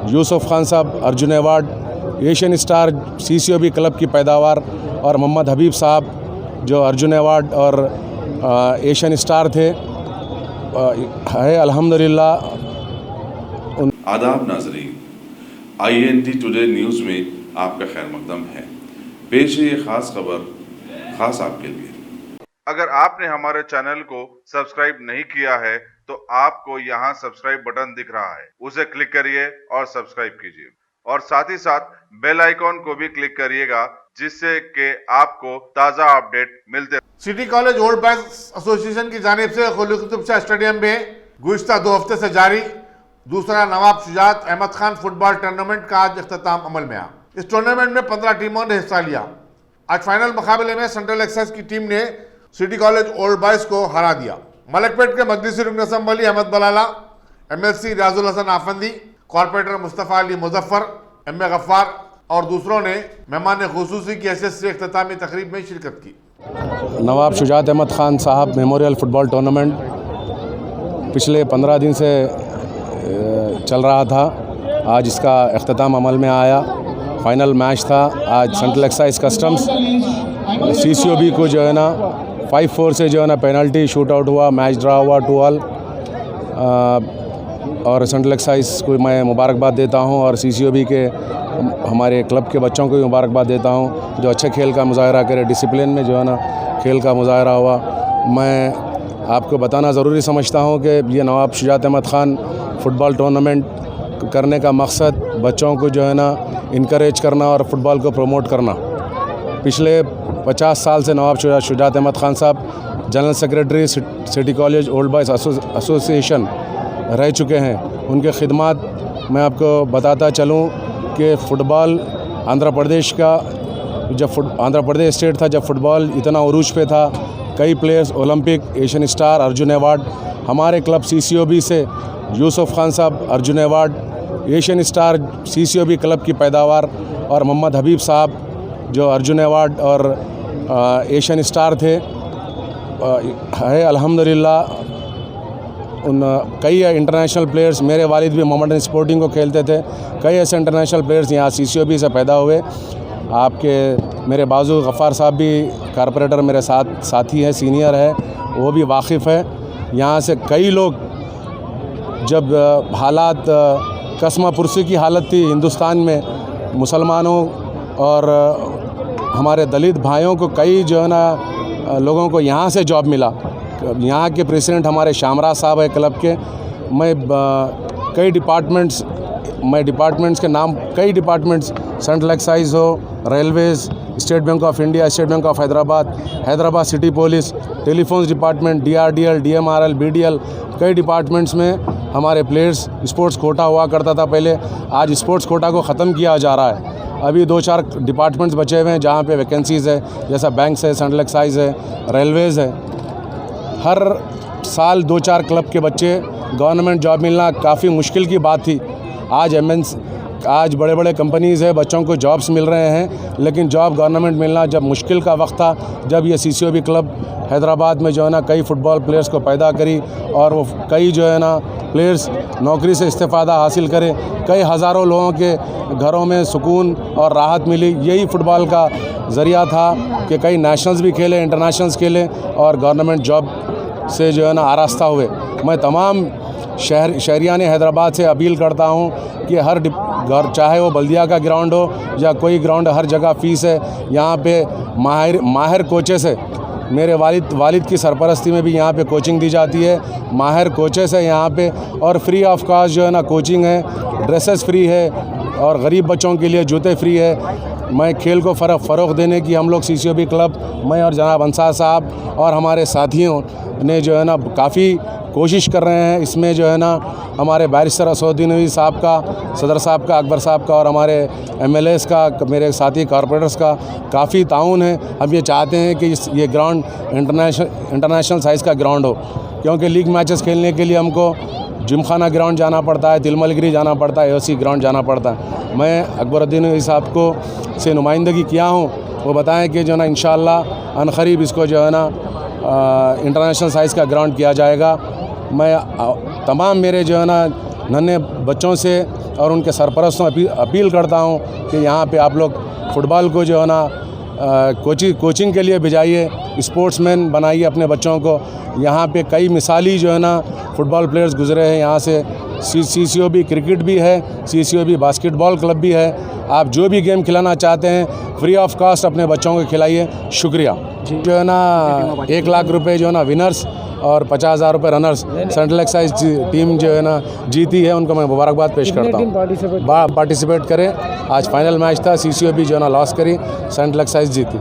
यूसुफ खान साहब Arjun award, Asian star CCOB club की पैदावार और मोहम्मद हबीब साहब जो अर्जुन अवार्ड और एशियन स्टार थे है अल्हम्दुलिल्लाह। आदाब नाज़रीन, INT टुडे न्यूज़ में आपका खैर मकदम है। पेश है ये ख़ास खबर ख़ास आपके लिए। अगर आपने हमारे चैनल को सब्सक्राइब नहीं किया है तो आपको यहाँ सब्सक्राइब बटन दिख रहा है, उसे क्लिक करिए और सब्सक्राइब कीजिए और साथ ही साथ बेल आइकॉन को भी क्लिक करिएगा जिससे कि आपको ताज़ा अपडेट मिलते। City college old boys association की जानिब से खलील कुतुब शाह स्टेडियम में गुज़िश्ता 2 हफ्ते से जारी दूसरा नवाब शुजात अहमद खान फुटबॉल टूर्नामेंट का आज इख्तिताम अमल में आया। इस टूर्नामेंट में 15 टीमों ने हिस्सा लिया। आज फाइनल मुकाबले में सेंट्रल एक्साइज की टीम ने सिटी कॉलेज ओल्ड बॉयज को हरा दिया। मलकपेट के मजलिसी रुकन assembly Ahmed Balala, MLC Riyazul Hasan Afandi, corporator Mustafa Ali Muzaffar, MA Gaffar और दूसरों ने मेहमान खुसूसी की हैसियत से इख्तितामी तकरीब में शिरकत की। नवाब शुजात अहमद खान साहब मेमोरियल फुटबॉल टूर्नामेंट पिछले 15 दिन से चल रहा था। आज इसका इख्तिताम अमल में आया। फाइनल मैच था। आज सेंट्रल एक्साइज कस्टम्स CCOB को जो है ना 5-4 से जो है ना पेनल्टी शूट आउट हुआ, मैच ड्रा हुआ 2-2। और सेंट्रल एक्साइज को मैं मुबारकबाद देता हूं और CCOB के हमारे क्लब के बच्चों को भी मुबारकबाद देता हूं जो अच्छे खेल का मुजाहरा करे, डिसिप्लिन में जो है ना खेल का मुजाहरा हुआ। मैं आपको बताना ज़रूरी समझता हूं कि ये नवाब शुजात अहमद खान फुटबॉल टूर्नामेंट करने का मकसद बच्चों को जो है ना इनकरेज करना और फुटबॉल को प्रमोट करना। पिछले 50 साल से नवाब शुजात अहमद खान साहब general secretary city college old boys association रह चुके हैं। उनके खिदमात मैं आपको बताता चलूं कि फ़ुटबॉल आंध्र प्रदेश का जब आंध्र प्रदेश स्टेट था, जब फ़ुटबॉल इतना उरूज पे था, कई players Olympic, Asian star, Arjun award, हमारे क्लब CCOB से यूसुफ खान साहब Arjun award, Asian star CCOB club की पैदावार और मोहम्मद हबीब साहब जो अर्जुन अवार्ड और एशियन स्टार थे है अल्हम्दुलिल्लाह। उन कई इंटरनेशनल प्लेयर्स, मेरे वालिद भी मोहम्मदन स्पोर्टिंग को खेलते थे, कई ऐसे इंटरनेशनल प्लेयर्स यहाँ CCOB से पैदा हुए। आपके मेरे बाजू गफ़ार साहब भी कॉर्पोरेटर मेरे साथी हैं, सीनियर है, वो भी वाकिफ़ है। यहाँ से कई लोग जब हालात कसमा पुरसी की हालत थी हिंदुस्तान में, मुसलमानों और हमारे दलित भाइयों को कई जो है ना लोगों को यहाँ से जॉब मिला। यहाँ के प्रेसिडेंट हमारे शामराज साहब है क्लब के। मैं कई डिपार्टमेंट्स के नाम, कई डिपार्टमेंट्स सेंट्रल एक्साइज हो, Railways, state bank of India, state bank of Hyderabad city police, telephones department, DRDL, DMRL, BDL, कई डिपार्टमेंट्स में हमारे प्लेयर्स, स्पोर्ट्स कोटा हुआ करता था पहले, आज स्पोर्ट्स कोटा को ख़त्म किया जा रहा है। अभी 2-4 डिपार्टमेंट्स बचे हुए हैं जहाँ पे वैकेंसीज़ है, जैसा बैंक्स है, सेंट्रल एक्साइज है, रेलवेज़ है। हर साल 2-4 क्लब के बच्चे गवर्नमेंट जॉब मिलना काफ़ी मुश्किल की बात थी। आज बड़े बड़े कंपनीज़ है, बच्चों को जॉब्स मिल रहे हैं, लेकिन जॉब गवर्नमेंट मिलना जब मुश्किल का वक्त था, जब ये CCOB क्लब हैदराबाद में जो है ना कई फुटबॉल प्लेयर्स को पैदा करी और वो कई जो है ना प्लेयर्स नौकरी से इस्तेफ़ादा हासिल करे, कई हज़ारों लोगों के घरों में सुकून और राहत मिली। यही फ़ुटबॉल का ज़रिया था कि कई नेशनल्स भी खेले, इंटरनेशनल्स खेले और गवर्नमेंट जॉब से जो है ना आरास्ता हुए। मैं तमाम शहरियान हैदराबाद से अपील करता हूँ कि हर घर, चाहे वो बल्दिया का ग्राउंड हो या कोई ग्राउंड, हर जगह फ़ीस है। यहाँ पे माहिर कोचेस है, मेरे वालिद की सरपरस्ती में भी यहाँ पे कोचिंग दी जाती है। माहिर कोचेस है यहाँ पे और फ्री ऑफ कॉस्ट जो है ना कोचिंग है, ड्रेसेस फ्री है और गरीब बच्चों के लिए जूते फ्री है। मैं खेल को फ़रोग़ देने की हम लोग CCOB क्लब, मैं और जनाब अंसार साहब और हमारे साथियों ने जो है ना काफ़ी कोशिश कर रहे हैं। इसमें जो है ना हमारे बैरिस्टर असदुद्दीन नवी साहब का, सदर साहब का, अकबर साहब का और हमारे MLAs का, मेरे साथी कॉर्पोरेटर्स का काफ़ी ताउन है। हम ये चाहते हैं कि ये ग्राउंड इंटरनेशनल साइज़ का ग्राउंड हो, क्योंकि लीग मैचेस खेलने के लिए हमको जिमखाना ग्राउंड जाना पड़ता है, तिलमलगिरी जाना पड़ता है, AOC ग्राउंड जाना पड़ता है। मैं अकबरुद्दीन नवी साहब को से नुमाइंदगी किया हूँ, वो बताएं कि जो ना इंशाअल्लाह अनक़रीब इसको जो है ना इंटरनेशनल साइज़ का ग्राउंड किया जाएगा। मैं तमाम मेरे जो है ना नन्हे बच्चों से और उनके सरपरस्तों अपील करता हूँ कि यहाँ पे आप लोग फुटबॉल को जो है ना कोचिंग के लिए भिजाइए, स्पोर्ट्समैन बनाइए अपने बच्चों को। यहाँ पे कई मिसाली जो है ना फुटबॉल प्लेयर्स गुजरे हैं यहाँ से। CCOB क्रिकेट भी है, CCOB बास्केटबॉल क्लब भी है। आप जो भी गेम खिलाना चाहते हैं फ्री ऑफ कॉस्ट अपने बच्चों को खिलाइए। शुक्रिया। जो है ना 1 लाख रुपए जो है ना विनर्स और 50,000 रुपये रनर्स सेंट्रल एक्साइज टीम जो है ना जीती है, उनको मैं मुबारकबाद पेश करता हूँ। पार्टिसिपेट करें। आज फाइनल मैच था, CCOB जो है ना लॉस करी, सेंट्रल एक्साइज जीती।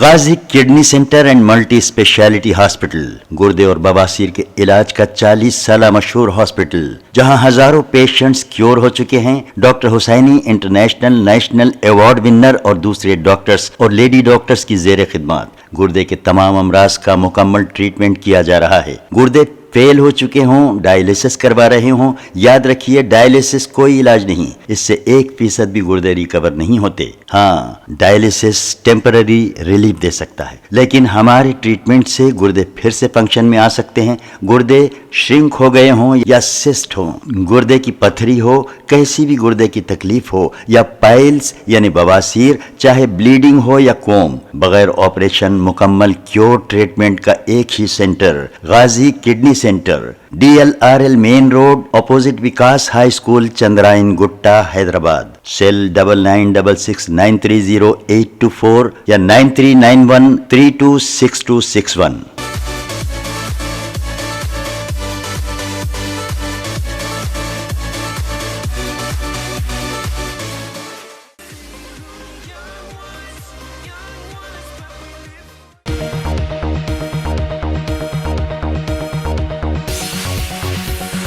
Ghazi kidney centre and multi speciality hospital, गुर्दे और बवासीर के इलाज का 40 साल मशहूर हॉस्पिटल, जहां हजारों पेशेंट्स क्योर हो चुके हैं। Doctor Husaini international national award winner और दूसरे डॉक्टर्स और लेडी डॉक्टर्स की जेर खिदमत गुर्दे के तमाम अमराज का मुकम्मल ट्रीटमेंट किया जा रहा है। गुर्दे फेल हो चुके हों, डायलिसिस करवा रहे हों, याद रखिए डायलिसिस कोई इलाज नहीं, इससे 1% भी गुर्दे रिकवर नहीं होते। हाँ, डायलिसिस टेम्पररी रिलीफ दे सकता है, लेकिन हमारे ट्रीटमेंट से गुर्दे फिर से फंक्शन में आ सकते हैं। गुर्दे श्रिंक हो गए हों या सिस्ट हो, गुर्दे की पथरी हो, कैसी भी गुर्दे की तकलीफ हो या पाइल्स यानी बवासीर, चाहे ब्लीडिंग हो या कोम, बगैर ऑपरेशन मुकम्मल क्योर ट्रीटमेंट का एक ही centre, Ghazi kidney centre, DLRL main road opposite Vikas high school, Chandrayan Gutta, Hyderabad. Cell 9966930824 या 9391326261।